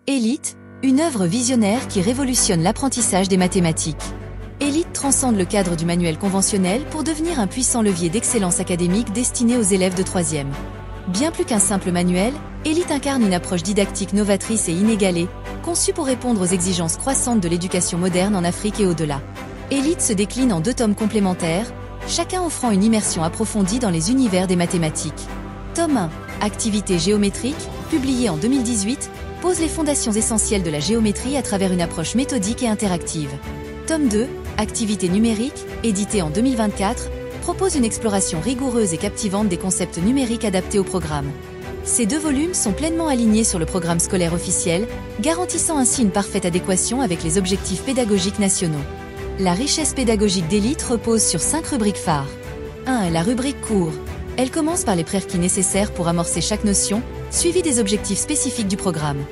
Élite, une œuvre visionnaire qui révolutionne l'apprentissage des mathématiques. Élite transcende le cadre du manuel conventionnel pour devenir un puissant levier d'excellence académique destiné aux élèves de 3e. Bien plus qu'un simple manuel, Élite incarne une approche didactique novatrice et inégalée, conçue pour répondre aux exigences croissantes de l'éducation moderne en Afrique et au-delà. Élite se décline en 2 tomes complémentaires, chacun offrant une immersion approfondie dans les univers des mathématiques. Tome 1, Activités géométriques, publié en 2018, pose les fondations essentielles de la géométrie à travers une approche méthodique et interactive. Tome 2, Activités numériques, édité en 2024, propose une exploration rigoureuse et captivante des concepts numériques adaptés au programme. Ces 2 volumes sont pleinement alignés sur le programme scolaire officiel, garantissant ainsi une parfaite adéquation avec les objectifs pédagogiques nationaux. La richesse pédagogique d'Élite repose sur 5 rubriques phares. 1. La rubrique cours. Elle commence par les prérequis nécessaires pour amorcer chaque notion, suivi des objectifs spécifiques du programme.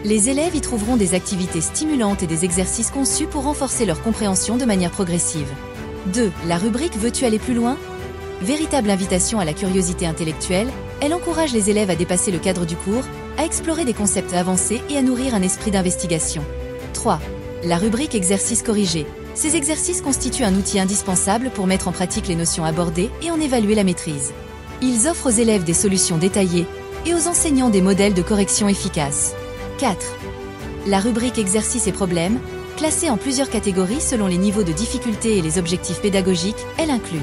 Les élèves y trouveront des activités stimulantes et des exercices conçus pour renforcer leur compréhension de manière progressive. 2. La rubrique Veux-tu aller plus loin ? Véritable invitation à la curiosité intellectuelle, elle encourage les élèves à dépasser le cadre du cours, à explorer des concepts avancés et à nourrir un esprit d'investigation. 3. La rubrique Exercices corrigés. Ces exercices constituent un outil indispensable pour mettre en pratique les notions abordées et en évaluer la maîtrise. Ils offrent aux élèves des solutions détaillées et aux enseignants des modèles de correction efficaces. 4. La rubrique Exercices et problèmes, classée en plusieurs catégories selon les niveaux de difficulté et les objectifs pédagogiques, elle inclut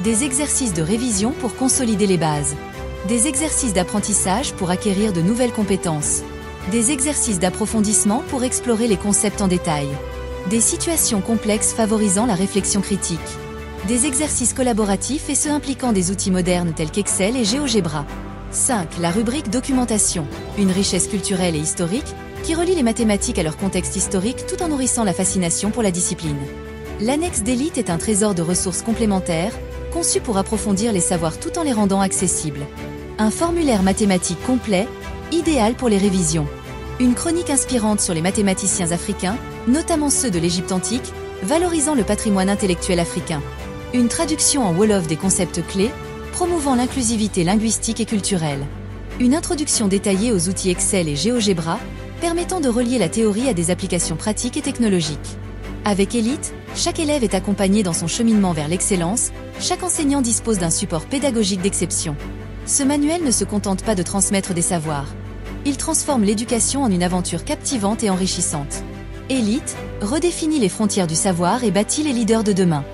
des exercices de révision pour consolider les bases, des exercices d'apprentissage pour acquérir de nouvelles compétences, des exercices d'approfondissement pour explorer les concepts en détail, des situations complexes favorisant la réflexion critique, des exercices collaboratifs et ceux impliquant des outils modernes tels qu'Excel et GeoGebra. 5. La rubrique Documentation, une richesse culturelle et historique qui relie les mathématiques à leur contexte historique tout en nourrissant la fascination pour la discipline. L'annexe d'Élite est un trésor de ressources complémentaires, conçu pour approfondir les savoirs tout en les rendant accessibles. Un formulaire mathématique complet, idéal pour les révisions. Une chronique inspirante sur les mathématiciens africains, notamment ceux de l'Égypte antique, valorisant le patrimoine intellectuel africain. Une traduction en Wolof des concepts clés, promouvant l'inclusivité linguistique et culturelle. Une introduction détaillée aux outils Excel et GeoGebra, permettant de relier la théorie à des applications pratiques et technologiques. Avec Élite, chaque élève est accompagné dans son cheminement vers l'excellence, chaque enseignant dispose d'un support pédagogique d'exception. Ce manuel ne se contente pas de transmettre des savoirs. Il transforme l'éducation en une aventure captivante et enrichissante. Élite redéfinit les frontières du savoir et bâtit les leaders de demain.